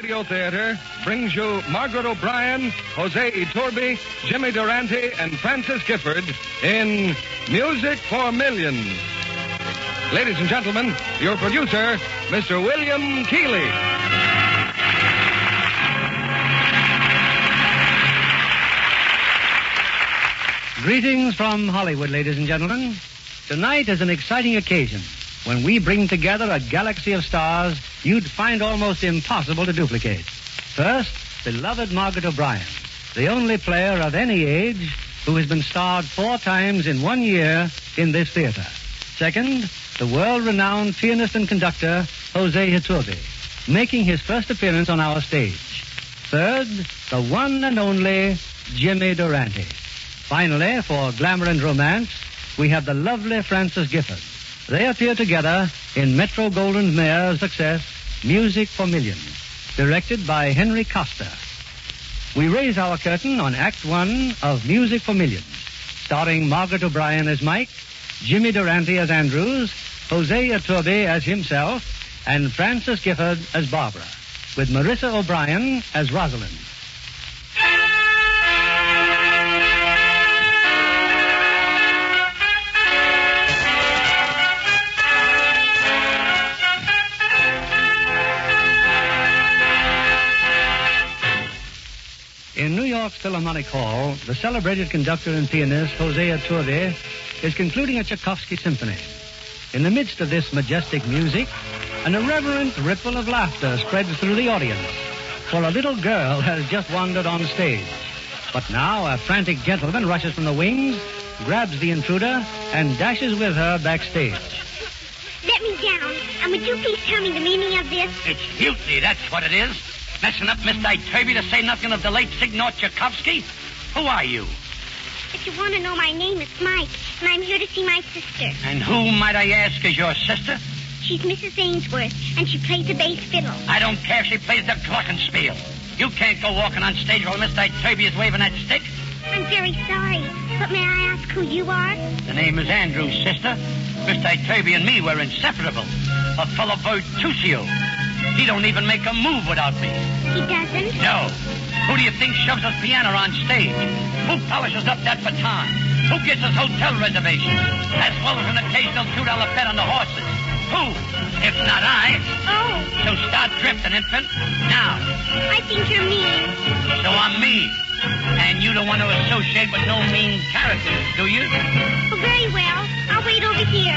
Radio Theater brings you Margaret O'Brien, Jose Iturbi, Jimmy Durante, and Francis Gifford in Music for Millions. Ladies and gentlemen, your producer, Mr. William Keighley. Greetings from Hollywood, ladies and gentlemen. Tonight is an exciting occasion when we bring together a galaxy of stars you'd find almost impossible to duplicate. First, beloved Margaret O'Brien, the only player of any age who has been starred 4 times in 1 year in this theater. Second, the world-renowned pianist and conductor, Jose Iturbi, making his first appearance on our stage. Third, the one and only Jimmy Durante. Finally, for glamour and romance, we have the lovely Francis Gifford. They appear together in Metro-Goldwyn-Mayer's success, Music for Millions, directed by Henry Costa. We raise our curtain on Act 1 of Music for Millions, starring Margaret O'Brien as Mike, Jimmy Durante as Andrews, Jose Iturbi as himself, and Francis Gifford as Barbara, with Marissa O'Brien as Rosalind. In New York's Philharmonic Hall, the celebrated conductor and pianist Jose Iturbi is concluding a Tchaikovsky symphony. In the midst of this majestic music, an irreverent ripple of laughter spreads through the audience, for a little girl has just wandered on stage. But now a frantic gentleman rushes from the wings, grabs the intruder, and dashes with her backstage. Let me down, and would you please tell me the meaning of this? It's mutiny, that's what it is. Messing up Mr. Iturbi to say nothing of the late Signor Tchaikovsky? Who are you? If you want to know, my name is Mike, and I'm here to see my sister. And who, might I ask, is your sister? She's Mrs. Ainsworth, and she plays the bass fiddle. I don't care if she plays the glockenspiel. You can't go walking on stage while Mr. Iturbi is waving that stick. I'm very sorry, but may I ask who you are? The name is Andrews, sister. Mr. Iturbi and me were inseparable. A fellow Bertuccio. He don't even make a move without me. He doesn't? No. Who do you think shoves his piano on stage? Who polishes up that baton? Who gets his hotel reservation? As well as an occasional $2 bet on the horses? Who? If not I. Oh. So start drifting, infant. Now. I think you're mean. So I'm mean. And you don't want to associate with no mean characters, do you? Oh, very well. I'll wait over here.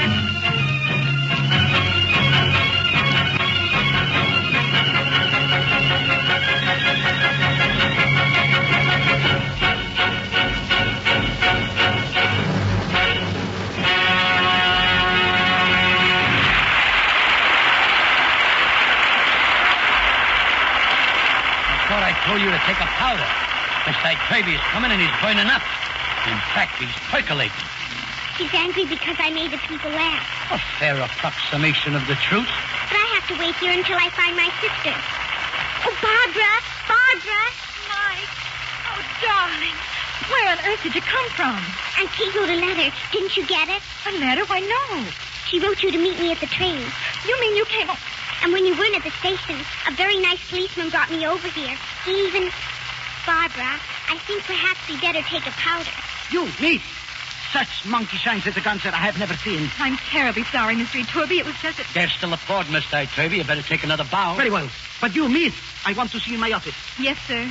I told you to take a powder. Mr. Iturbi is coming and he's burning up. In fact, he's percolating. He's angry because I made the people laugh. A fair approximation of the truth. But I have to wait here until I find my sister. Oh, Barbara! Barbara! Mike! Oh, darling. Where on earth did you come from? Aunt Kate wrote a letter. Didn't you get it? A letter? Why, no. She wrote you to meet me at the train. You mean you came... And when you weren't at the station, a very nice policeman brought me over here. He even... Barbara, I think perhaps we better take a powder. You, me? Such monkey shines at the concert I have never seen. I'm terribly sorry, Mr. Iturbi. It was just that... There's still a port, Mr. Iturbi. You better take another bow. Very well. But you, miss, I want to see you in my office. Yes, sir.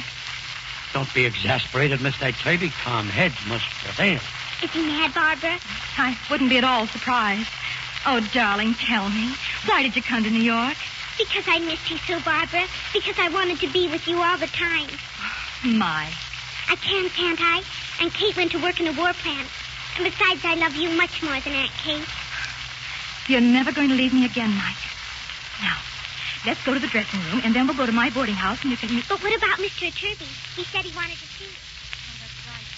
Don't be exasperated, Mr. Iturbi. Calm heads must prevail. Is he mad, Barbara? I wouldn't be at all surprised. Oh, darling, tell me. Why did you come to New York? Because I missed you so, Barbara. Because I wanted to be with you all the time. My. I can't I? And Kate went to work in a war plant. And besides, I love you much more than Aunt Kate. You're never going to leave me again, Mike. Now, let's go to the dressing room, and then we'll go to my boarding house, and you can... But what about Mr. Iturbi? He said he wanted to see me. Oh, that's right.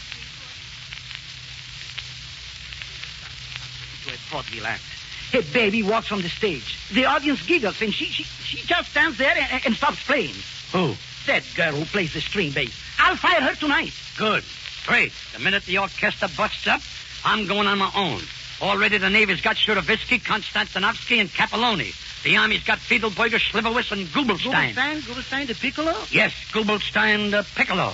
To a vaudeville act. A baby walks on the stage. The audience giggles, and she just stands there and stops playing. Who? That girl who plays the string bass. I'll fire her tonight. Good. Great. The minute the orchestra busts up, I'm going on my own. Already the Navy's got Shurovitsky, Konstantinovsky, and Capelloni. The Army's got Fiedelberger, Schliverwitz, and Gubelstein. Gubelstein the Piccolo? Yes, Gubelstein the Piccolo.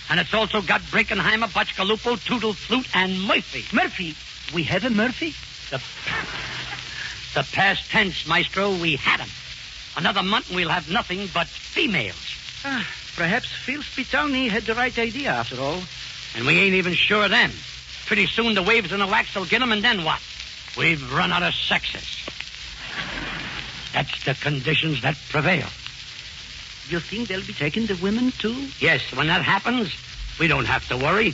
And it's also got Brinkenheimer, Botchkalupo, Tootle Flute, and Murphy. Murphy? We have a Murphy? The past tense, Maestro, we had 'em. Another month and we'll have nothing but females. Perhaps Phil Spitalny had the right idea after all. And we ain't even sure of them. Pretty soon the waves and the wax will get 'em, and then what? We've run out of sexes. That's the conditions that prevail. You think they'll be taking the women, too? Yes, when that happens, we don't have to worry.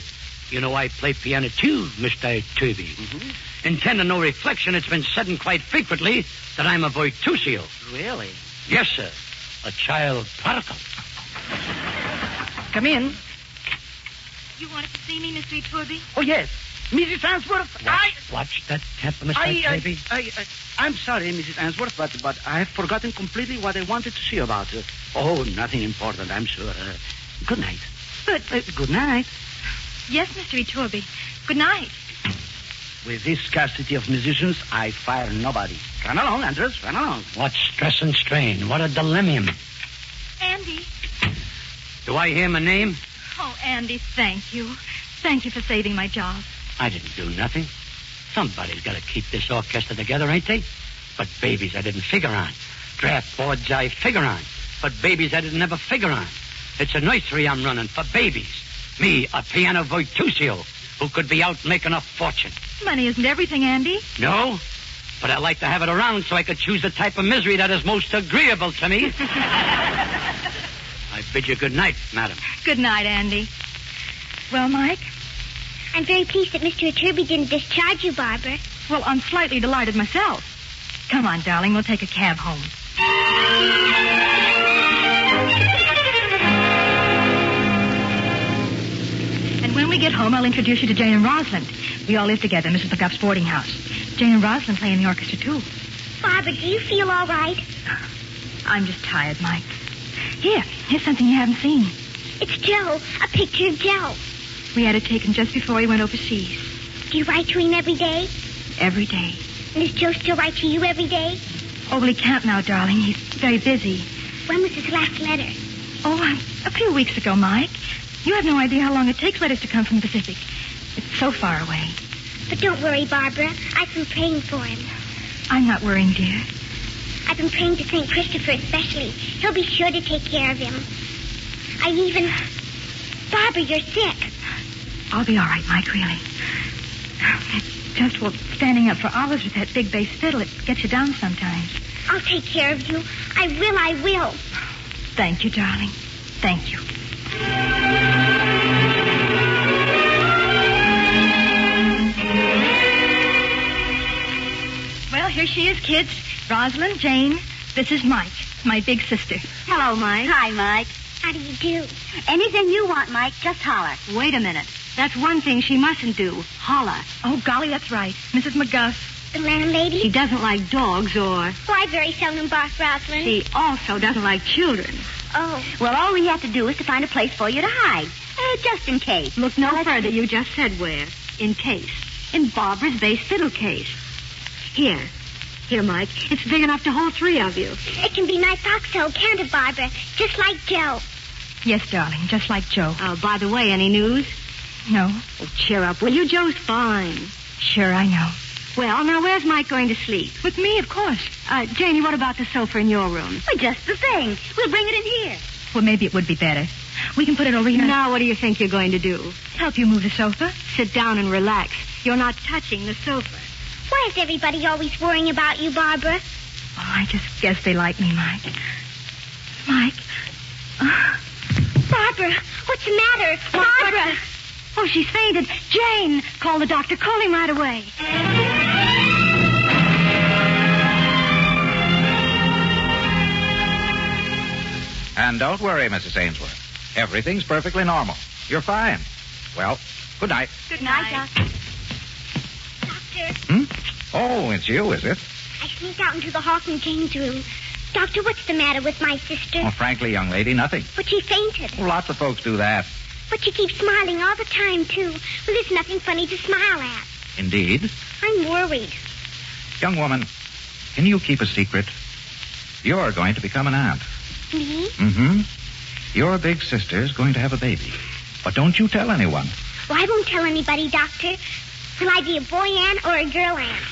You know I play piano, too, Mr. Turby. Mm-hmm. Intending no reflection, it's been said quite frequently that I'm a virtuoso. Really? Yes, sir. A child prodigal. Come in. You wanted to see me, Mr. Turby? Oh, yes. Mrs. Answorth, Watch that temper, Mr. Turby. I'm sorry, Mrs. Answorth, but I've forgotten completely what I wanted to see about her. Oh, nothing important, I'm sure. Good night. But... good night. Yes, Mr. Turby. Good night. With this scarcity of musicians, I fire nobody. Run along, Andres, run along. What stress and strain. What a dilemma. Andy. Do I hear my name? Oh, Andy, thank you. Thank you for saving my job. I didn't do nothing. Somebody's got to keep this orchestra together, ain't they? But babies I didn't figure on. Draft boards I figure on. But babies I didn't ever figure on. It's a nursery I'm running for babies. Me, a piano virtuoso, who could be out making a fortune. Money isn't everything, Andy. No, but I like to have it around so I could choose the type of misery that is most agreeable to me. I bid you good night, madam. Good night, Andy. Well, Mike? I'm very pleased that Mr. Turby didn't discharge you, Barbara. Well, I'm slightly delighted myself. Come on, darling, we'll take a cab home. And when we get home, I'll introduce you to Jane and Rosalind. We all live together in Mrs. McGuff's boarding house. Jane and Rosalind play in the orchestra, too. Barbara, do you feel all right? I'm just tired, Mike. Here's something you haven't seen. It's Joe, a picture of Joe. We had it taken just before he went overseas. Do you write to him every day? Every day. And does Joe still write to you every day? Oh, well, he can't now, darling. He's very busy. When was his last letter? Oh, a few weeks ago, Mike. You have no idea how long it takes letters to come from the Pacific. It's so far away. But don't worry, Barbara. I've been praying for him. I'm not worrying, dear. I've been praying to St. Christopher especially. He'll be sure to take care of him. Barbara, you're sick. I'll be all right, Mike, really. It's just, standing up for hours with that big bass fiddle, it gets you down sometimes. I'll take care of you. I will. Thank you, darling. Thank you. Well, here she is, kids. Rosalind, Jane, this is Mike, my big sister. Hello, Mike. Hi, Mike. How do you do? Anything you want, Mike, just holler. Wait a minute. That's one thing she mustn't do. Holler. Oh, golly, that's right. Mrs. McGuff. The landlady? She doesn't like dogs or... Oh, I very seldom bark, Rosalind. She also doesn't like children. Oh. Well, all we have to do is to find a place for you to hide. Just in case. Look no further. You just said where. In case. In Barbara's bass fiddle case. Here, Mike. It's big enough to hold 3 of you. It can be nice also, can't it, Barbara? Just like Joe. Yes, darling, just like Joe. By the way, any news? No. Oh, cheer up, will you? Joe's fine. Sure, I know. Well, now, where's Mike going to sleep? With me, of course. Janie, what about the sofa in your room? Well, just the thing. We'll bring it in here. Well, maybe it would be better. We can put it over here. Now, what do you think you're going to do? Help you move the sofa? Sit down and relax. You're not touching the sofa. Why is everybody always worrying about you, Barbara? Oh, I just guess they like me, Mike. Mike? Barbara, what's the matter? Barbara! Oh, she's fainted. Jane, call the doctor. Call him right away. And don't worry, Mrs. Ainsworth. Everything's perfectly normal. You're fine. Well, good night. Good night, Doctor. Doctor? Oh, it's you, is it? I sneaked out into the Hawk and Jane's room. Doctor, what's the matter with my sister? Oh, frankly, young lady, nothing. But she fainted. Well, lots of folks do that. But she keeps smiling all the time, too. Well, there's nothing funny to smile at. Indeed. I'm worried. Young woman, can you keep a secret? You're going to become an aunt. Me? Mm-hmm. Your big sister's going to have a baby. But don't you tell anyone. Well, I won't tell anybody, Doctor. Will I be a boy aunt or a girl aunt?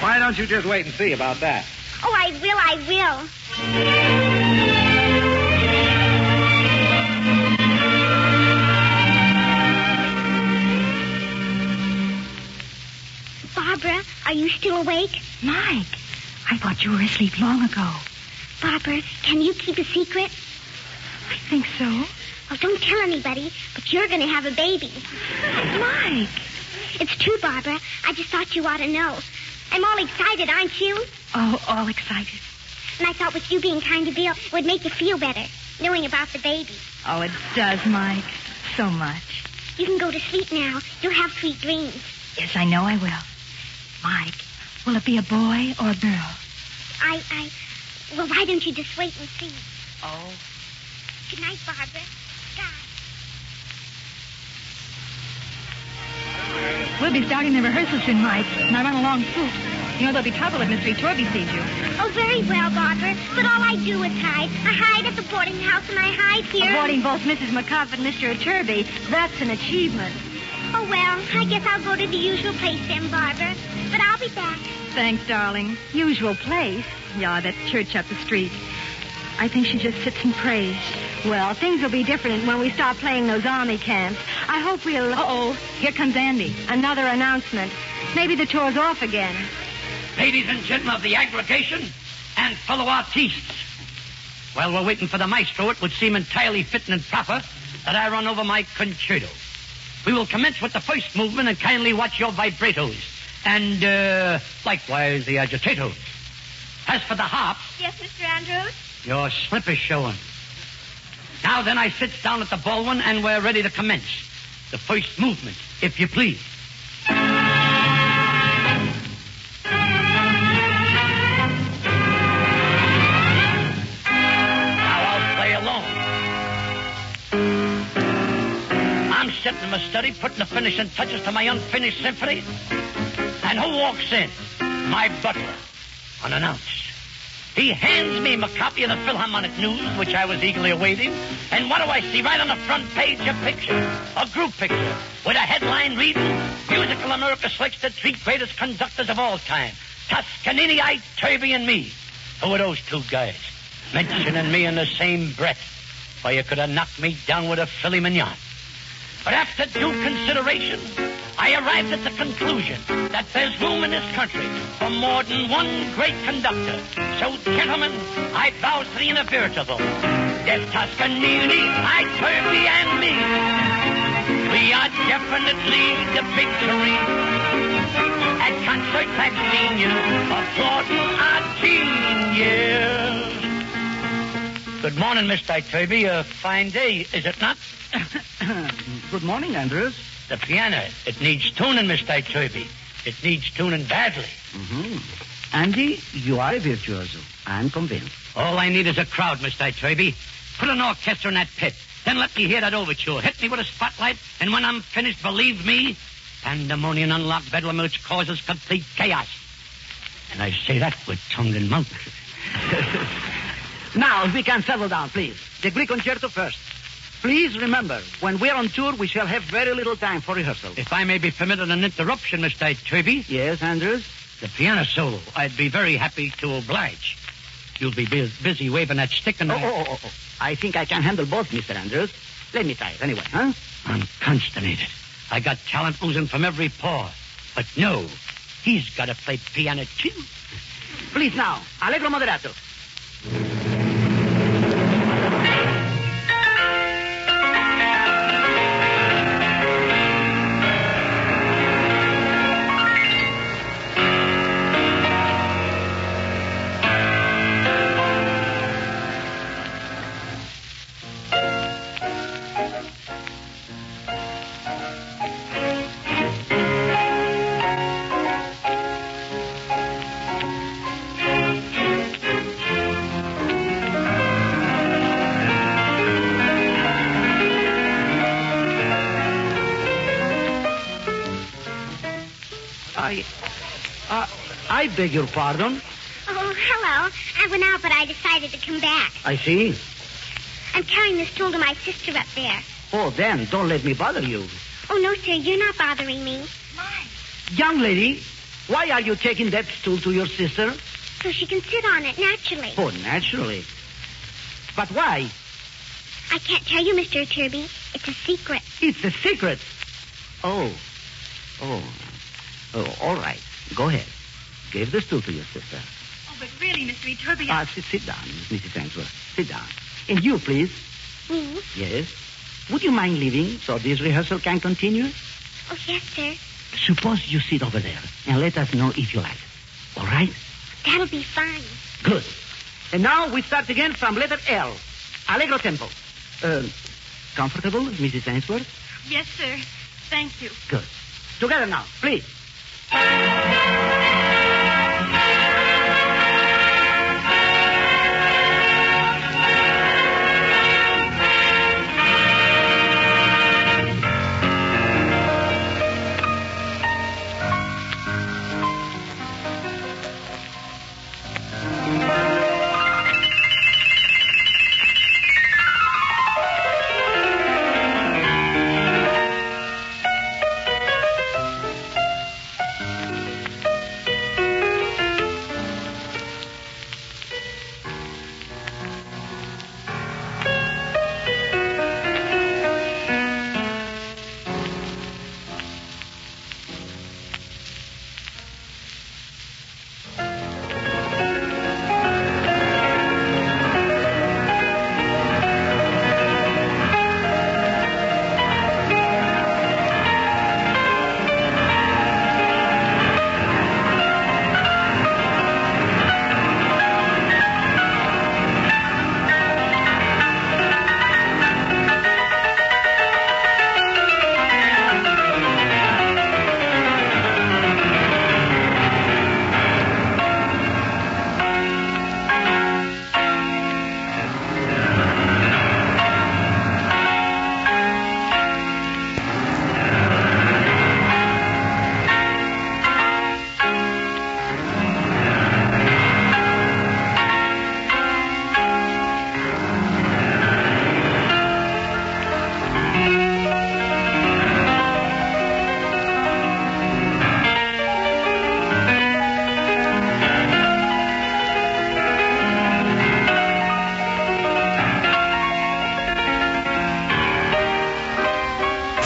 Why don't you just wait and see about that? Oh, I will. Barbara, are you still awake? Mike, I thought you were asleep long ago. Barbara, can you keep a secret? I think so. Well, don't tell anybody, but you're going to have a baby. Mike. It's true, Barbara. I just thought you ought to know. I'm all excited, aren't you? Oh, all excited. And I thought with you being kind to Bill would make you feel better, knowing about the baby. Oh, it does, Mike. So much. You can go to sleep now. You'll have sweet dreams. Yes, I know I will. Mike, will it be a boy or a girl? Well, why don't you just wait and see? Oh. Good night, Barbara. God. We'll be starting the rehearsal soon, Mike, and I run along soup. You know, there'll be trouble if Mr. Torby sees you. Oh, very well, Barbara. But all I do is hide. I hide at the boarding house and I hide here. Avoiding both Mrs. McCuff and Mr. Turby, that's an achievement. Oh, well, I guess I'll go to the usual place then, Barbara. But I'll be back. Thanks, darling. Usual place? Yeah, that church up the street. I think she just sits and prays. Well, things will be different when we start playing those army camps. I hope we'll... Uh-oh, here comes Andy. Another announcement. Maybe the tour's off again. Ladies and gentlemen of the aggregation and fellow artistes. While we're waiting for the maestro, it would seem entirely fitting and proper that I run over my concerto. We will commence with the first movement and kindly watch your vibratos. And, likewise, the agitatos. As for the harp... Yes, Mr. Andrews? Your slip is showing. Now then, I sit down at the Baldwin and we're ready to commence. The first movement, if you please. I'm sitting in my study, putting the finishing touches to my unfinished symphony. And who walks in? My butler, unannounced. He hands me my copy of the Philharmonic News, which I was eagerly awaiting. And what do I see right on the front page? A picture, a group picture, with a headline reading, Musical America selects the three greatest conductors of all time, Toscanini, Turby, and me. Who are those two guys? Mentioning me in the same breath. Why, you could have knocked me down with a filet mignon. But after due consideration, I arrived at the conclusion that there's room in this country for more than one great conductor. So, gentlemen, I bow to the inevitable. There's Toscanini, Turby, and me. We are definitely the victory. At concerts I've seen you applauding our genius. Good morning, Mr. Turby. A fine day, is it not? Good morning, Andrews. The piano, it needs tuning, Mr. Turby. It needs tuning badly. Mm-hmm. Andy, you are a virtuoso. I'm convinced. All I need is a crowd, Mr. Turby. Put an orchestra in that pit. Then let me hear that overture. Hit me with a spotlight, and when I'm finished, believe me, pandemonium unlocked bedlam which causes complete chaos. And I say that with tongue and mouth. Now, if we can settle down, please. The Greek concerto first. Please remember, when we're on tour, we shall have very little time for rehearsal. If I may be permitted an interruption, Mr. Turby. Yes, Andrews? The piano solo. I'd be very happy to oblige. You'll be busy waving that stick and... Oh. I think I can handle both, Mr. Andrews. Let me try it anyway, huh? I'm consternated. I got talent oozing from every pore. But no, he's got to play piano, too. Please now, allegro moderato. I beg your pardon. Oh, hello. I went out, but I decided to come back. I see. I'm carrying this stool to my sister up there. Oh, then, don't let me bother you. Oh, no, sir, you're not bothering me. Young lady, why are you taking that stool to your sister? So she can sit on it naturally. Oh, naturally. But why? I can't tell you, Mr. Turby. It's a secret. It's a secret. Oh, all right. Go ahead. Give the stool to your sister. Oh, but really, Mr. Turby, Sit down, Mrs. Ainsworth. Sit down. And you, please. Me? Yes. Would you mind leaving so this rehearsal can continue? Oh, yes, sir. Suppose you sit over there and let us know if you like. All right? That'll be fine. Good. And now we start again from letter L. Allegro tempo. Comfortable, Mrs. Ainsworth? Yes, sir. Thank you. Good. Together now, please.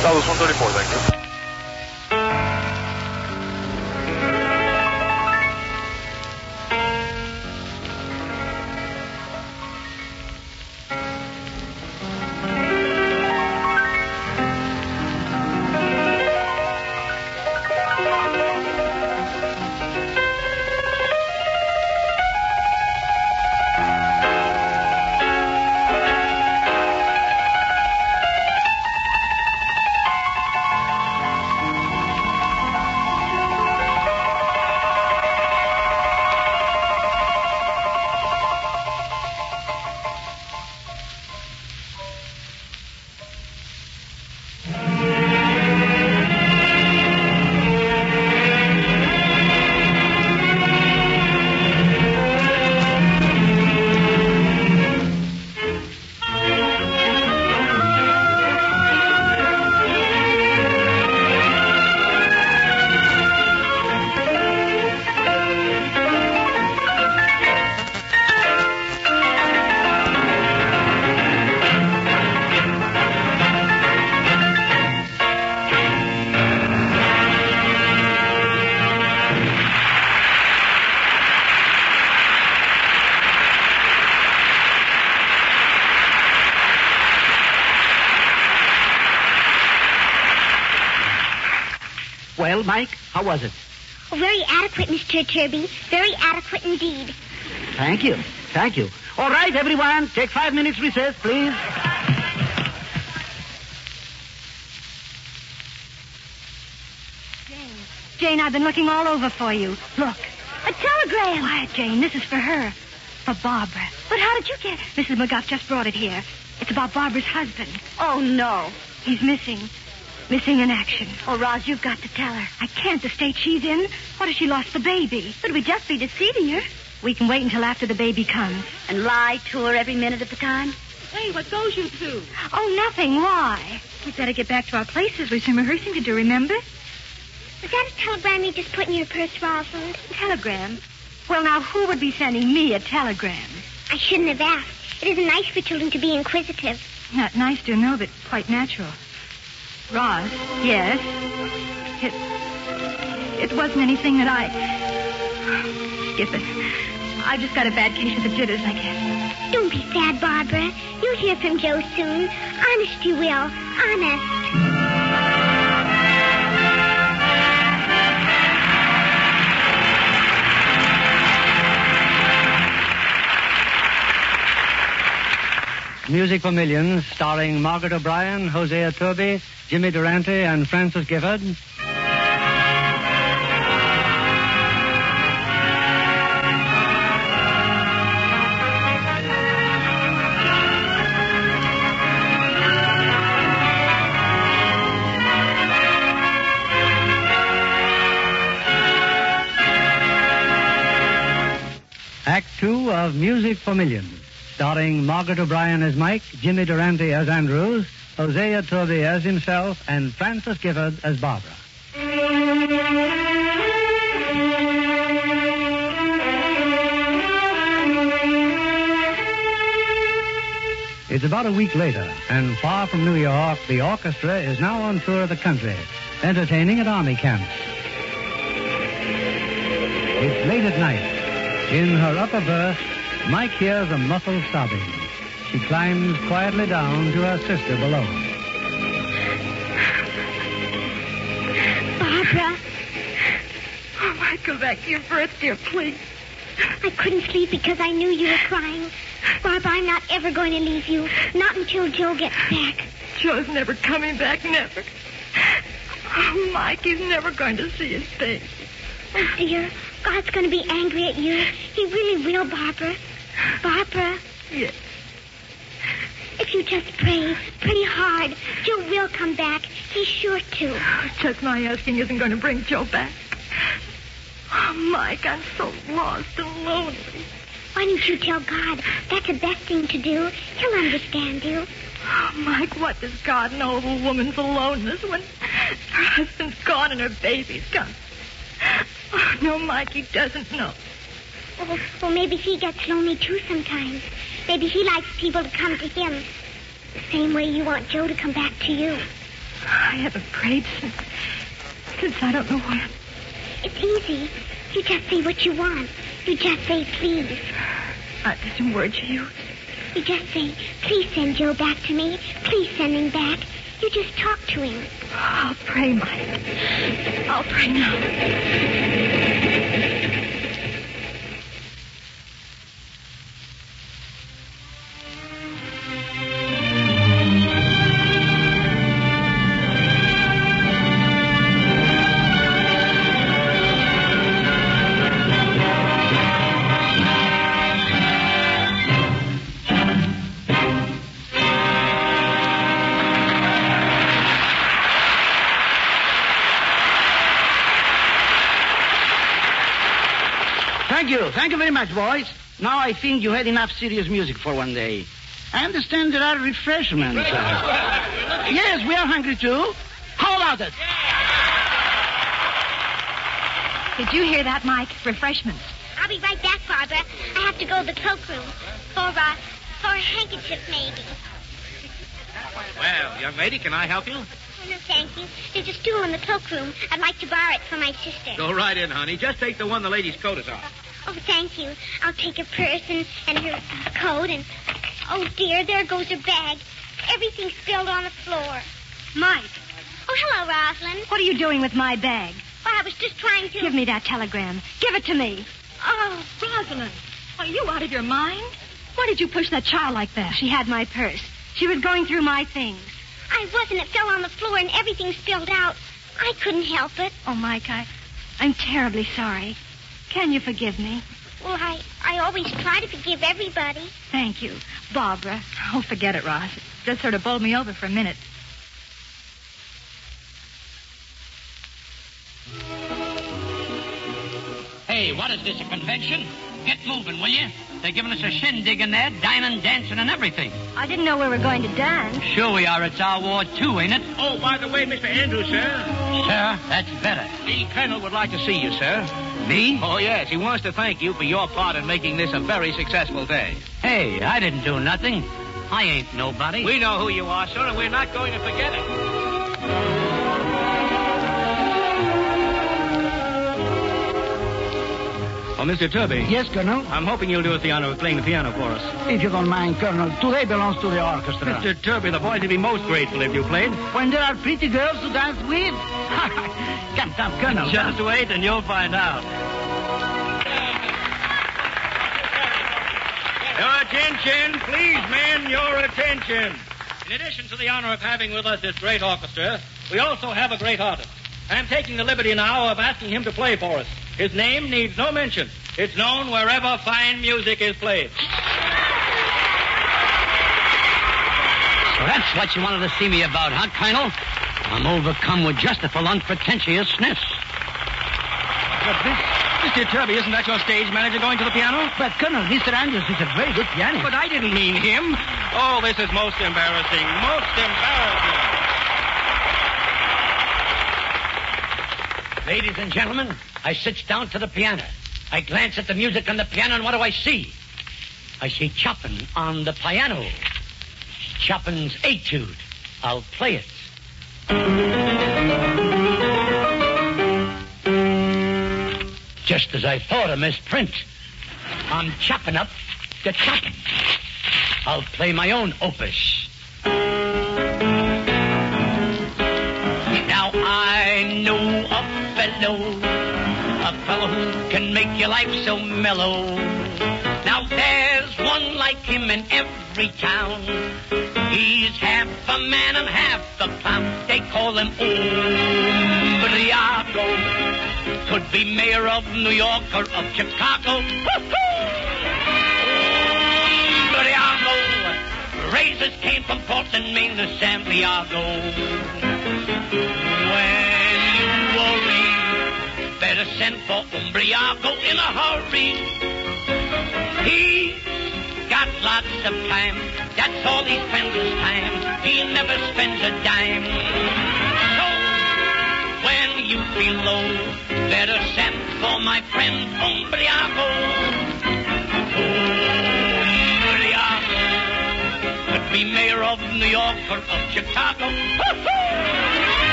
Southwest 134, thank you. Well, Mike, how was it? Oh, very adequate, Mr. Turby. Very adequate indeed. Thank you. Thank you. All right, everyone, take 5 minutes recess, please. Jane, I've been looking all over for you. Look. A telegram. Quiet, Jane. This is for her. For Barbara. But how did you get it? Mrs. McGuff just brought it here. It's about Barbara's husband. Oh, no. He's missing. Missing in action. Oh, Roz, you've got to tell her. I can't. The state she's in. What if she lost the baby? But we'd just be deceiving her. We can wait until after the baby comes. And lie to her every minute of the time? Hey, what goes you two? Oh, nothing. Why? We'd better get back to our places. We've some rehearsing to do, remember? Was that a telegram you just put in your purse, Rosalind? Telegram? Well, now, who would be sending me a telegram? I shouldn't have asked. It isn't nice for children to be inquisitive. Not nice to know, but quite natural. Roz? Yes? It wasn't anything that Skip it. I've just got a bad case of the jitters, I guess. Don't be sad, Barbara. You'll hear from Joe soon. Honest you will. Honest. Music for Millions, starring Margaret O'Brien, Hosea Turby, Jimmy Durante, and Francis Gifford. Act 2 of Music for Millions, starring Margaret O'Brien as Mike, Jimmy Durante as Andrews, Hosea Turby as himself, and Francis Gifford as Barbara. It's about a week later, and far from New York, the orchestra is now on tour of the country, entertaining at army camps. It's late at night. In her upper berth, Mike hears a muffled sobbing. She climbs quietly down to her sister below. Barbara, Oh, Mike, go back to your berth, dear, please. I couldn't sleep because I knew you were crying. Barbara, I'm not ever going to leave you. Not until Joe gets back. Joe's never coming back, never. Oh, Mike, he's never going to see his face. Oh, dear. God's going to be angry at you. He really will, Barbara. Barbara. Yes. If you just pray hard, Joe will come back. He's sure to. Just my asking isn't going to bring Joe back. Oh, Mike, I'm so lost and lonely. Why don't you tell God? That's the best thing to do. He'll understand you. Oh, Mike, what does God know of a woman's aloneness when her husband's gone and her baby's gone? Oh, no, Mike, he doesn't know. Oh, well, maybe he gets lonely, too, sometimes. Maybe he likes people to come to him. The same way you want Joe to come back to you. I haven't prayed since I don't know when. It's easy. You just say what you want. You just say, please. Aren't there some words you use? You just say, please send Joe back to me. Please send him back. You just talk to him. I'll pray, Mike. I'll pray now. Thank you very much, boys. Now I think you had enough serious music for one day. I understand there are refreshments. Yes, we are hungry too. How about it? Did you hear that, Mike? Refreshments. I'll be right back, Barbara. I have to go to the cloakroom for a handkerchief, maybe. Well, young lady, can I help you? Oh, no, thank you. There's a stool in the cloakroom. I'd like to borrow it for my sister. Go right in, honey. Just take the one the lady's coat is on. Oh, thank you. I'll take her purse and her coat and... Oh, dear, there goes her bag. Everything spilled on the floor. Mike, Oh, hello, Rosalind. what are you doing with my bag? Well, I was just trying to... Give me that telegram. Give it to me. Oh, Rosalind, are you out of your mind? Why did you push that child like that? She had my purse. She was going through my things. I wasn't. It fell on the floor and everything spilled out. I couldn't help it. Oh, Mike, I'm terribly sorry. Can you forgive me? Well, I always try to forgive everybody. Thank you. Barbara. Oh, forget it, Ross. It just sort of bowled me over for a minute. Hey, what is this, a convention? get moving, will you? They're giving us a shindig in there, dining, dancing, and everything. I didn't know we were going to dance. Sure we are. It's our ward, too, ain't it? Oh, by the way, Mr. Andrews, sir. Sir, that's better. The Colonel would like to see you, sir. Me? Oh, yes. He wants to thank you for your part in making this a very successful day. Hey, I didn't do nothing. I ain't nobody. We know who you are, sir, and we're not going to forget it. Oh, Mr. Turby. Yes, Colonel? I'm hoping you'll do us the honor of playing the piano for us. If you don't mind, Colonel, today belongs to the orchestra. Mr. Turby, the boys would be most grateful if you played. When there are pretty girls to dance with? Come, Colonel. Just wait and you'll find out. Your attention, please, men, your attention. In addition to the honor of having with us this great orchestra, we also have a great artist. I'm taking the liberty now of asking him to play for us. His name needs no mention. It's known wherever fine music is played. So that's what you wanted to see me about, huh, Colonel? I'm overcome with justifiable unpretentiousness. But Mr. Turby, isn't that your stage manager going to the piano? But, Colonel, Mr. Andrews is a very good pianist. But I didn't mean him. Oh, this is most embarrassing. Most embarrassing. Ladies and gentlemen, I sits down to the piano. I glance at the music on the piano, and what do I see? I see Chopin on the piano. Chopin's Etude. I'll play it. Just as I thought, a misprint. I'm chopping up the Chopin. I'll play my own opus. Now I know a fellow who can make your life so mellow. Now there's one like him in every town. He's half a man and half a clown. They call him Umbriago. Could be mayor of New York or of Chicago. Umbriago. Razors came from Portland, Maine to San Diego. When you worry, better send for Umbriago in a hurry. He's got lots of time. That's all he spends his time. He never spends a dime. So, when you feel low, better send for my friend Umbriago. Umbriago could be mayor of New York or of Chicago.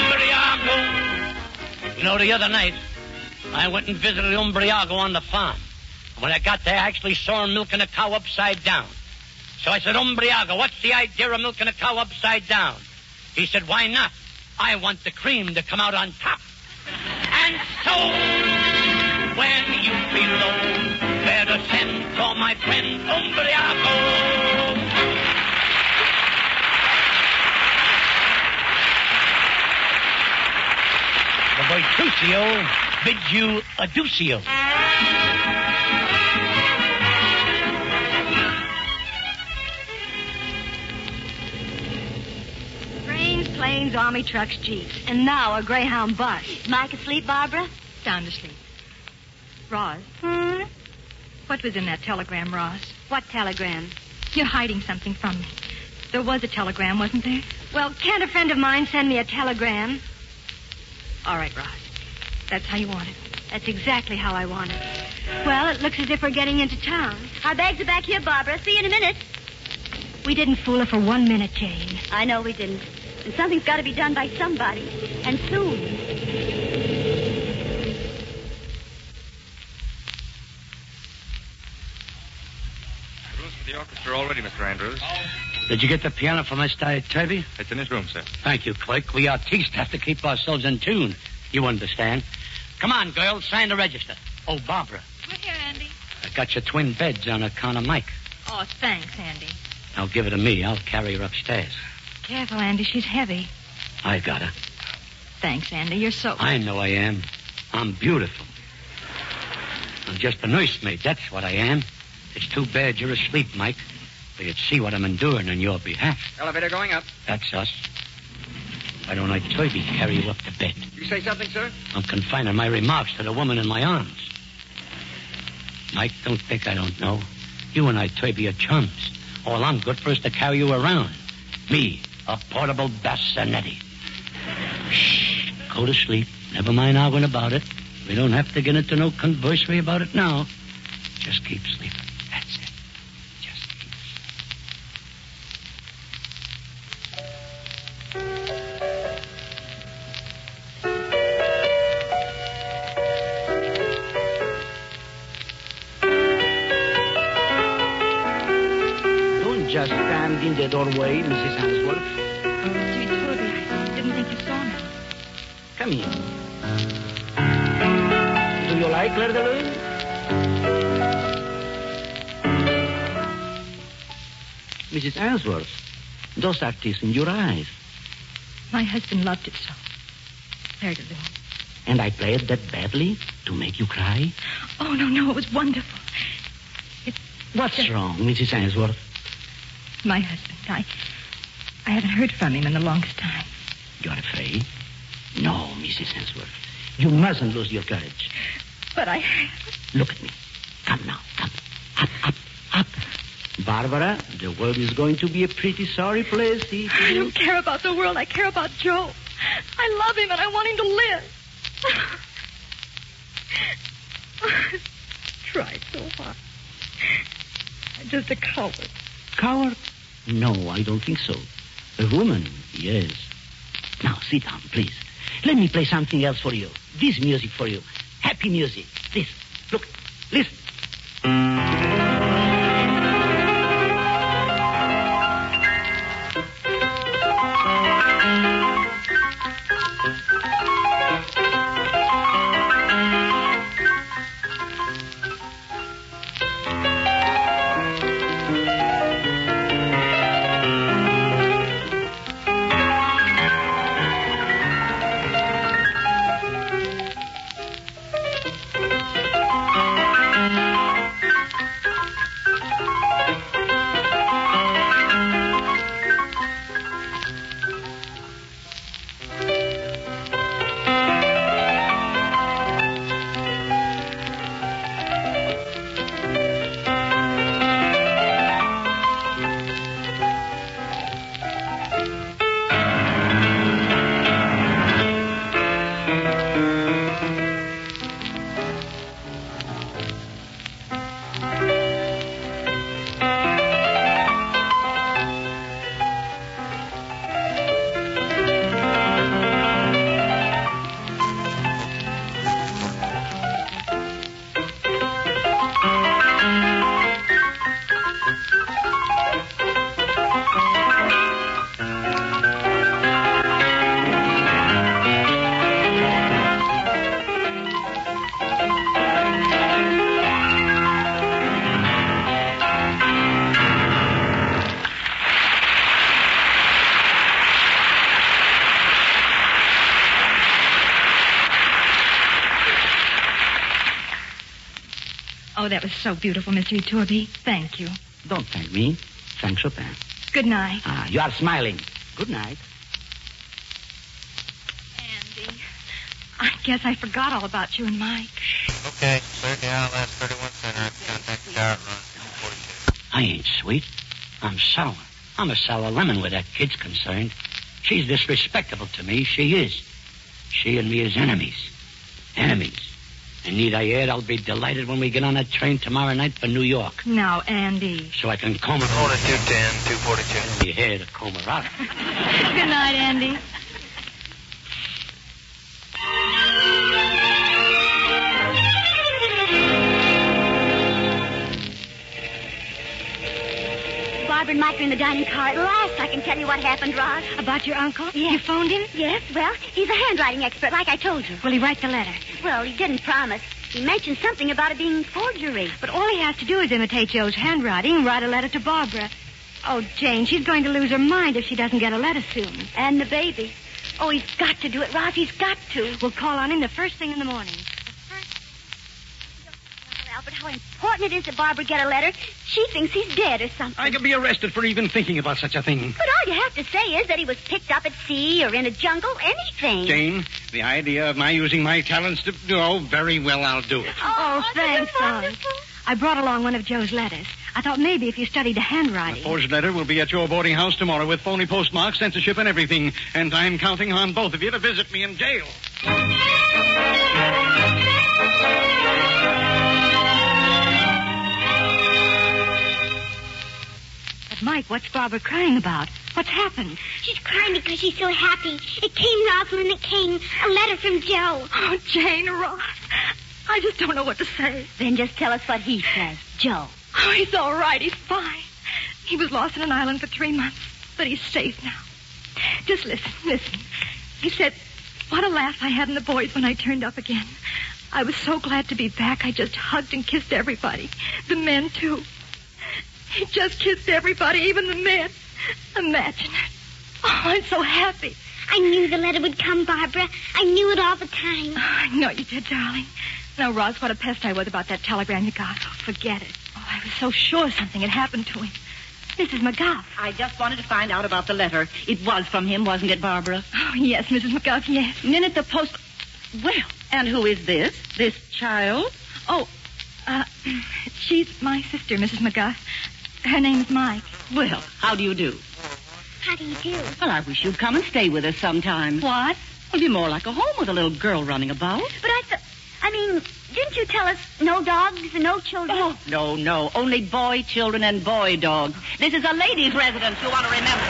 Umbriago. You know, the other night, I went and visited Umbriago on the farm. When I got there, I actually saw him milking a cow upside down. So I said, Umbriago, what's the idea of milking a cow upside down? He said, why not? I want the cream to come out on top. And so, when you feel low, better send for my friend Umbriago. The Bertuccio bids you adducio. Trains, planes, army trucks, jeeps, and now a Greyhound bus. Mike asleep, Barbara? Sound asleep. Roz, what was in that telegram, Roz? What telegram? You're hiding something from me. There was a telegram, wasn't there? Well, can't a friend of mine send me a telegram? All right, Roz. That's how you want it. That's exactly how I want it. Well, it looks as if we're getting into town. Our bags are back here, Barbara. See you in a minute. We didn't fool her for 1 minute, Jane. I know we didn't. And something's got to be done by somebody. And soon. Rooms for the orchestra already, Mr. Andrews. Did you get the piano for Mr. Turby? It's in his room, sir. Thank you, clerk. We artistes have to keep ourselves in tune. You understand. Come on, girls, sign the register. Oh, Barbara. We're here, Andy. I got your twin beds on account of Mike. Oh, thanks, Andy. Now give it to me. I'll carry her upstairs. Careful, Andy. She's heavy. I got her. Thanks, Andy. You're so... I know I am. I'm beautiful. I'm just a nursemaid. That's what I am. It's too bad you're asleep, Mike. So you'd see what I'm enduring on your behalf. Elevator going up. That's us. Why don't I Turby carry you up to bed? You say something, sir? I'm confining my remarks to the woman in my arms. Mike, don't think I don't know. You and I, Turby, are chums. All I'm good for is to carry you around. Me, a portable bassinetti. Shh. Go to sleep. Never mind arguing about it. We don't have to get into no conversary about it now. Just keep sleeping. That's it. Just keep sleeping. Don't just stand in the doorway, Mrs. Answorth. Mr. Turby, I didn't think you saw me. Come here. Do you like Claire de Lune? Mrs. Answorth, those are tears in your eyes. My husband loved it so. Claire de Lune. And I played that badly to make you cry? Oh, no, it was wonderful. What's wrong, Mrs. Answorth? My husband, I haven't heard from him in the longest time. You're afraid? No, Mrs. Answorth. You mustn't lose your courage. But I... Look at me. Come now. Come. Up. Barbara, the world is going to be a pretty sorry place. I don't care about the world. I care about Joe. I love him and I want him to live. I've tried so hard. I'm just a coward. Coward? No, I don't think so. A woman, yes. Now, sit down, please. Let me play something else for you. This music for you. Happy music. This. Look. Listen. Oh, that was so beautiful, Mr. Iturbi. Thank you. Don't thank me. Thank Chopin. Good night. You are smiling. Good night. Andy, I guess I forgot all about you and Mike. Okay, clear down last 31 center. Contact the tower run. 246. I ain't sweet. I'm sour. I'm a sour lemon where that kid's concerned. She's disrespectable to me. She is. She and me is enemies. Enemies. And need I add, I'll be delighted when we get on that train tomorrow night for New York. Now, Andy. So I can comb her. Corner 210, 242. You hair to comb her out. Good night, Andy. Barbara and Mike are in the dining car. At last I can tell you what happened, Rod. About your uncle? Yes. You phoned him? Yes, well, he's a handwriting expert, like I told you. Will he write the letter? Well, he didn't promise. He mentioned something about it being forgery. But all he has to do is imitate Joe's handwriting and write a letter to Barbara. Oh, Jane, she's going to lose her mind if she doesn't get a letter soon. And the baby. Oh, he's got to do it, Rod. He's got to. We'll call on him the first thing in the morning. Albert, how important it is that Barbara get a letter. She thinks he's dead or something. I could be arrested for even thinking about such a thing. But all you have to say is that he was picked up at sea or in a jungle, anything. Jane, the idea of my using my talents to... Oh, very well, I'll do it. Oh, thanks, Uncle. I brought along one of Joe's letters. I thought maybe if you studied the handwriting. The forged letter will be at your boarding house tomorrow with phony postmark, censorship, and everything. And I'm counting on both of you to visit me in jail. But, Mike, what's Barbara crying about? What's happened? She's crying because she's so happy. It came, Rosalind, it came. A letter from Joe. Oh, Jane, Ross. I just don't know what to say. Then just tell us what he says, Joe. Oh, he's all right. He's fine. He was lost in an island for 3 months, but he's safe now. Just listen. He said, what a laugh I had in the boys when I turned up again. I was so glad to be back. I just hugged and kissed everybody. The men, too. He just kissed everybody, even the men. Imagine it. Oh, I'm so happy. I knew the letter would come, Barbara. I knew it all the time. Oh, I know you did, darling. Now, Roz, what a pest I was about that telegram you got. Oh, forget it. Oh, I was so sure something had happened to him. Mrs. McGuff. I just wanted to find out about the letter. It was from him, wasn't it, Barbara? Oh, yes, Mrs. McGuff, yes. And then at the post... Well, and who is this? This child? Oh, she's my sister, Mrs. McGuff. Her name's Mike. Well, how do you do? How do you do? Well, I wish you'd come and stay with us sometime. What? It'll be more like a home with a little girl running about. But didn't you tell us no dogs and no children? Oh, no. Only boy children and boy dogs. This is a ladies' residence, you want to remember.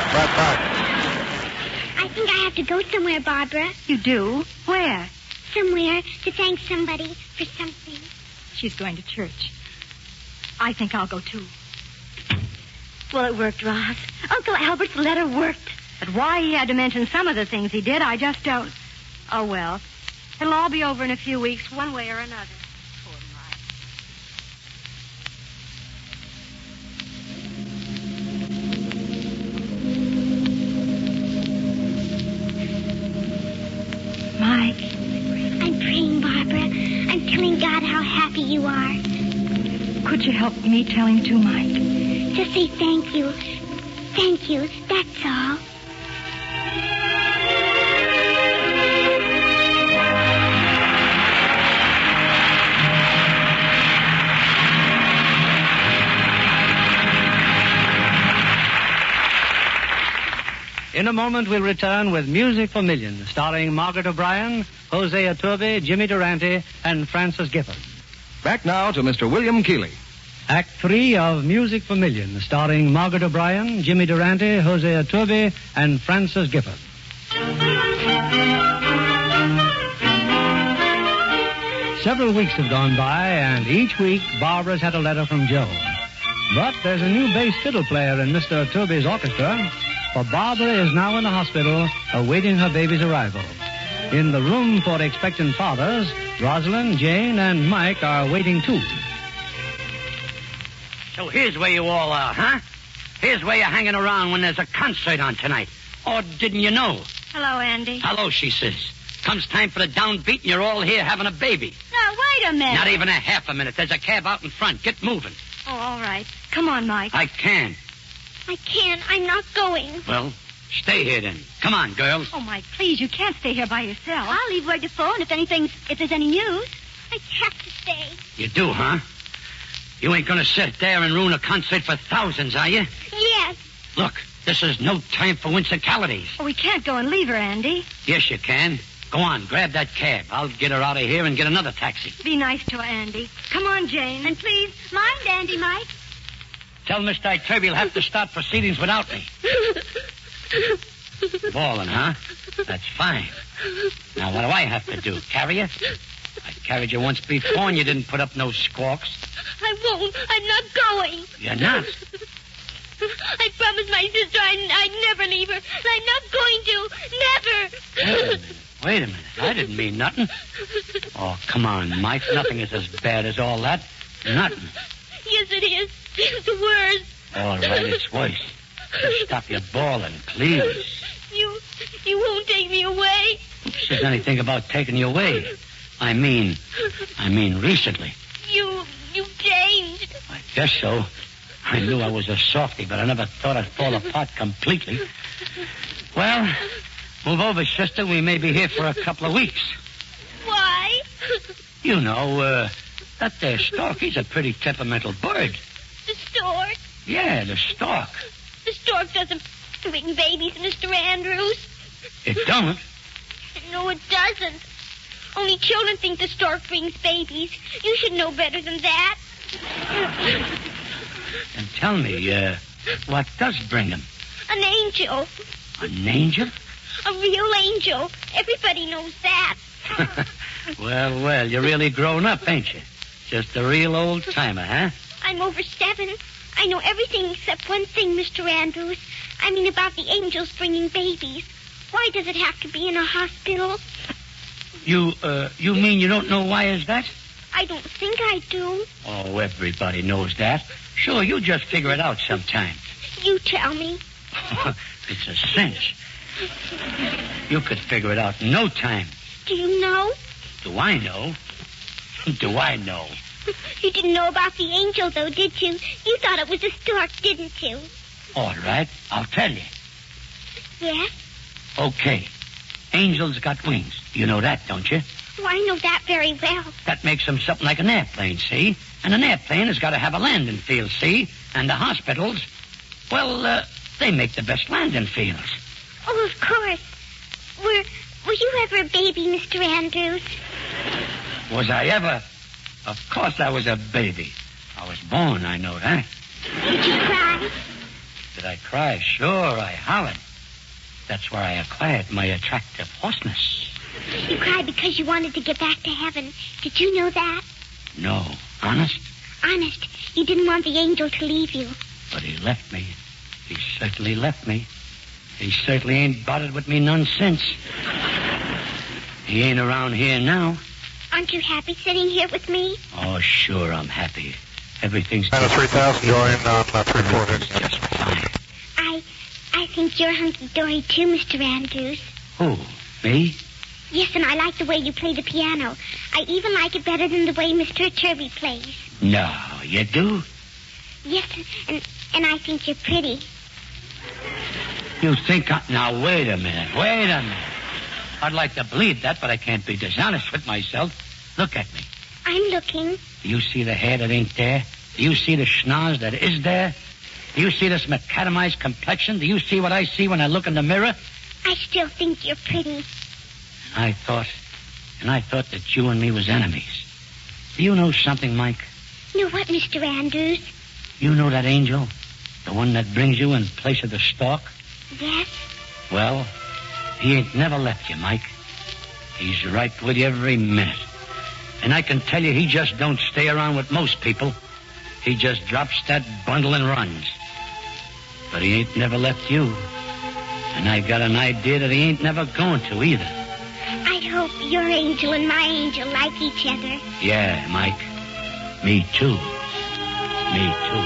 I think I have to go somewhere, Barbara. You do? Where? Somewhere to thank somebody for something. She's going to church. I think I'll go, too. Well, it worked, Roz. Uncle Albert's letter worked. But why he had to mention some of the things he did, I just don't... Oh, well. It'll all be over in a few weeks, one way or another. Poor Mike. Mike. I'm praying, Barbara. I'm telling God how happy you are. Could you help me tell him too, Mike? Just say thank you. Thank you. That's all. In a moment, we'll return with Music for Millions, starring Margaret O'Brien, Jose Iturbe, Jimmy Durante, and Francis Gifford. Back now to Mr. William Keighley. Act 3 of Music for Millions, starring Margaret O'Brien, Jimmy Durante, Jose Iturbe, and Francis Gifford. Several weeks have gone by, and each week Barbara's had a letter from Joe. But there's a new bass fiddle player in Mr. Iturbe's orchestra, for Barbara is now in the hospital awaiting her baby's arrival. In the room for expectant fathers, Rosalind, Jane, and Mike are waiting too. So here's where you all are, huh? Here's where you're hanging around when there's a concert on tonight. Or didn't you know? Hello, Andy. Hello, she says. Comes time for the downbeat and you're all here having a baby. Now, wait a minute. Not even a half a minute. There's a cab out in front. Get moving. Oh, all right. Come on, Mike. I can't. I can't. I'm not going. Well, stay here then. Come on, girls. Oh, Mike, please, you can't stay here by yourself. I'll leave word to phone if there's any news. I have to stay. You do, huh? You ain't gonna sit there and ruin a concert for thousands, are you? Yes. Look, this is no time for whimsicalities. Oh, we can't go and leave her, Andy. Yes, you can. Go on, grab that cab. I'll get her out of here and get another taxi. Be nice to her, Andy. Come on, Jane. And please, mind Andy, Mike. Tell Mr. Iturbe he'll have to start proceedings without me. Ballin', huh? That's fine. Now, what do I have to do? Carry you? I carried you once before and you didn't put up no squawks. I won't. I'm not going. You're not? I promised my sister I'd never leave her. And I'm not going to. Never. Wait a minute. I didn't mean nothing. Oh, come on, Mike. Nothing is as bad as all that. Nothing. Yes, it is. It's worse. All right, it's worse. Just stop your bawling, please. You won't take me away. Who says anything about taking you away? I mean recently. You changed. I guess so. I knew I was a softie, but I never thought I'd fall apart completely. Well, move over, sister. We may be here for a couple of weeks. Why? You know, That there stork, he's a pretty temperamental bird. The stork? Yeah, the stork. The stork doesn't bring babies, Mr. Andrews. It don't? No, it doesn't. Only children think the stork brings babies. You should know better than that. And tell me, what does bring him? An angel. An angel? A real angel. Everybody knows that. Well, you're really grown up, ain't you? Just a real old-timer, huh? I'm over 7. I know everything except one thing, Mr. Andrews. I mean about the angels bringing babies. Why does it have to be in a hospital? You mean you don't know why is that? I don't think I do. Oh, everybody knows that. Sure, you just figure it out sometime. You tell me. It's a cinch. You could figure it out in no time. Do you know? Do I know? Do I know? You didn't know about the angel, though, did you? You thought it was a stork, didn't you? All right, I'll tell you. Yes? Okay. Angels got wings. You know that, don't you? Oh, I know that very well. That makes them something like an airplane, see? And an airplane has got to have a landing field, see? And the hospitals, well, they make the best landing fields. Oh, of course. Were you ever a baby, Mr. Andrews? Was I ever? Of course I was a baby. I was born, I know that. Did you cry? Did I cry? Sure, I hollered. That's where I acquired my attractive hoarseness. You cried because you wanted to get back to heaven. Did you know that? No. Honest? Honest. You didn't want the angel to leave you. But he left me. He certainly left me. He certainly ain't bothered with me none since. He ain't around here now. Aren't you happy sitting here with me? Oh, sure, I'm happy. Everything's Minus 3,000 going on 3/4. Just fine. I think you're hunky-dory too, Mr. Andrews. Who? Me? Yes, and I like the way you play the piano. I even like it better than the way Mr. Turby plays. No, you do? Yes, and I think you're pretty. You think now, wait a minute. I'd like to believe that, but I can't be dishonest with myself. Look at me. I'm looking. Do you see the hair that ain't there? Do you see the schnoz that is there? Do you see this macadamized complexion? Do you see what I see when I look in the mirror? I still think you're pretty. I thought that you and me was enemies. Do you know something, Mike? Know what, Mr. Andrews? You know that angel? The one that brings you in place of the stork? Yes. Well, he ain't never left you, Mike. He's right with you every minute. And I can tell you he just don't stay around with most people. He just drops that bundle and runs. But he ain't never left you. And I got an idea that he ain't never going to either. I hope your angel and my angel like each other. Yeah, Mike. Me too. Me too.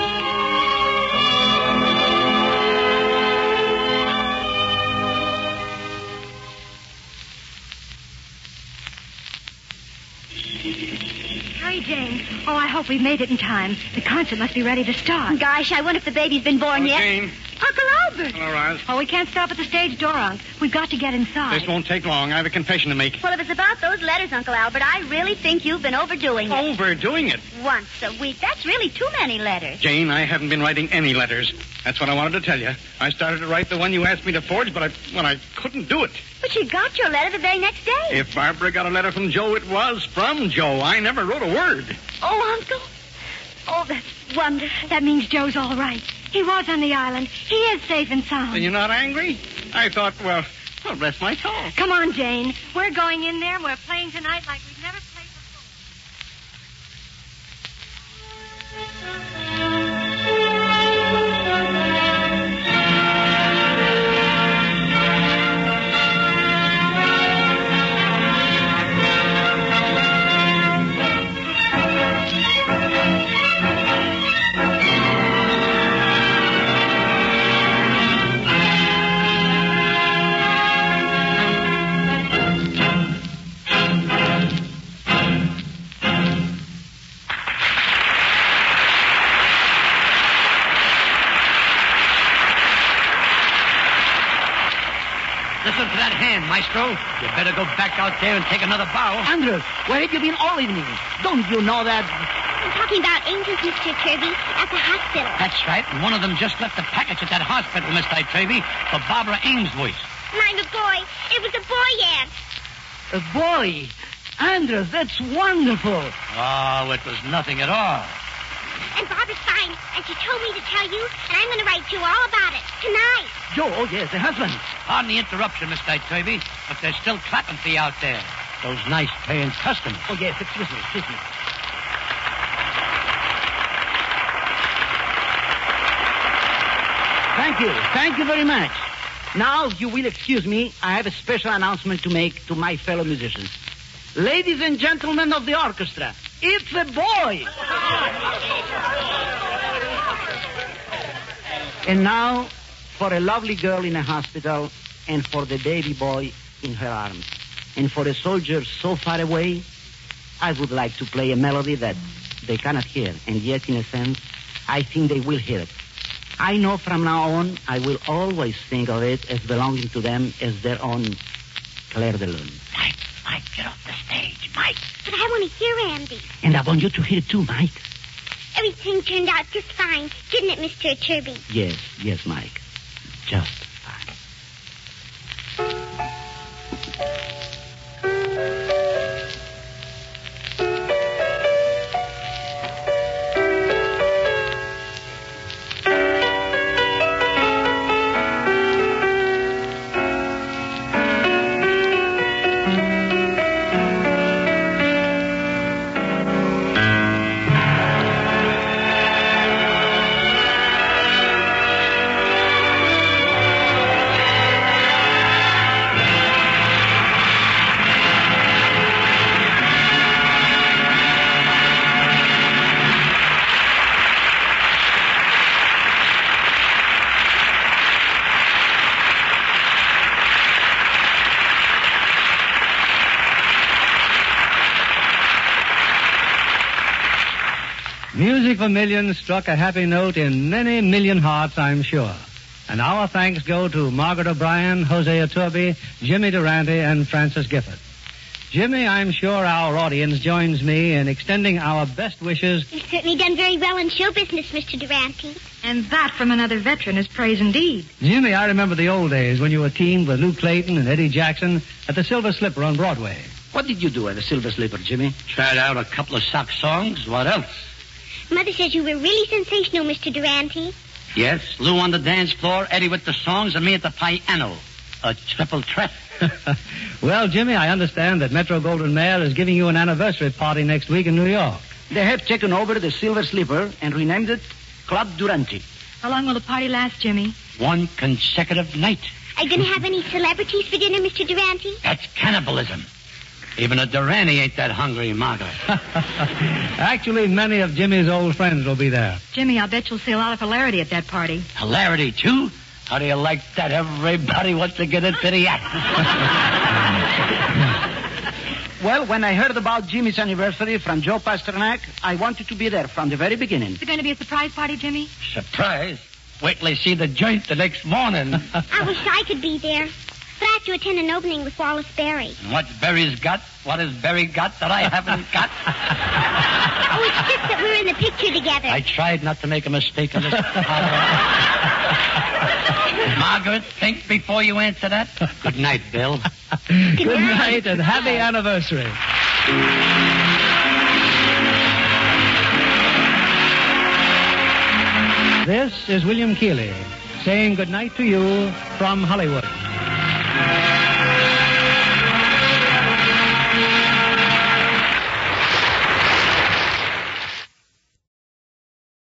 Hurry, Jane. Oh, I hope we've made it in time. The concert must be ready to start. Gosh, I wonder if the baby's been born yet. Jane. Uncle Albert. Hello, Roz. Oh, we can't stop at the stage door, Unc. We've got to get inside. This won't take long. I have a confession to make. Well, if it's about those letters, Uncle Albert, I really think you've been overdoing it. Overdoing it? Once a week. That's really too many letters. Jane, I haven't been writing any letters. That's what I wanted to tell you. I started to write the one you asked me to forge, but I couldn't do it. But you got your letter the very next day. If Barbara got a letter from Joe, it was from Joe. I never wrote a word. Oh, Uncle. Oh, that's wonderful. That means Joe's all right. He was on the island. He is safe and sound. Then you're not angry? I thought, well, rest my soul. Come on, Jane. We're going in there and we're playing tonight like we've never played before. Listen to that hand, Maestro. You better go back out there and take another bow. Andrews, where have you been all evening? Don't you know that? I'm talking about angels, Mr. Turby, at the hospital. That's right. And one of them just left a package at that hospital, Miss Turby, for Barbara Ainsworth. I'm a boy. It was a boy, Aunt. A boy? Andrews, that's wonderful. Oh, it was nothing at all. And Barbara's fine, and she told me to tell you, and I'm going to write you all about it tonight. Joe, oh, yes, the husband. Pardon the interruption, Miss Turby, but they're still clapping for you out there. Those nice paying customers. Oh, yes, excuse me. Thank you very much. Now, if you will excuse me, I have a special announcement to make to my fellow musicians. Ladies and gentlemen of the orchestra, it's a boy! And now, for a lovely girl in a hospital, and for the baby boy in her arms, and for a soldier so far away, I would like to play a melody that they cannot hear, and yet, in a sense, I think they will hear it. I know from now on, I will always think of it as belonging to them as their own Claire de Lune. Mike, get off the stage, Mike. But I want to hear Andy. And I want you to hear it too, Mike. Everything turned out just fine, didn't it, Mr. Turby? Yes, Mike. Just fine. Music for Millions struck a happy note in many million hearts, I'm sure. And our thanks go to Margaret O'Brien, Hosea Turby, Jimmy Durante, and Francis Gifford. Jimmy, I'm sure our audience joins me in extending our best wishes. You've certainly done very well in show business, Mr. Durante. And that from another veteran is praise indeed. Jimmy, I remember the old days when you were teamed with Lou Clayton and Eddie Jackson at the Silver Slipper on Broadway. What did you do at the Silver Slipper, Jimmy? Tried out a couple of sock songs. What else? Mother says you were really sensational, Mr. Durante. Yes, Lou on the dance floor, Eddie with the songs, and me at the piano. A triple threat. Well, Jimmy, I understand that Metro Golden Mail is giving you an anniversary party next week in New York. They have taken over the Silver Slipper and renamed it Club Durante. How long will the party last, Jimmy? One consecutive night. Are you going to have any celebrities for dinner, Mr. Durante? That's cannibalism. Even a Durante ain't that hungry, Margaret. Actually, many of Jimmy's old friends will be there. Jimmy, I'll bet you'll see a lot of hilarity at that party. Hilarity, too? How do you like that? Everybody wants to get into the act. Well, when I heard about Jimmy's anniversary from Joe Pasternak, I wanted to be there from the very beginning. Is it going to be a surprise party, Jimmy? Surprise? Wait till they see the joint the next morning. I wish I could be there. But I have to attend an opening with Wallace Berry. And what's Berry's got? What has Berry got that I haven't got? Oh, it's just that we're in the picture together. I tried not to make a mistake on this. Margaret, think before you answer that. Good night, Bill. Good night and happy anniversary. This is William Keighley saying good night to you from Hollywood.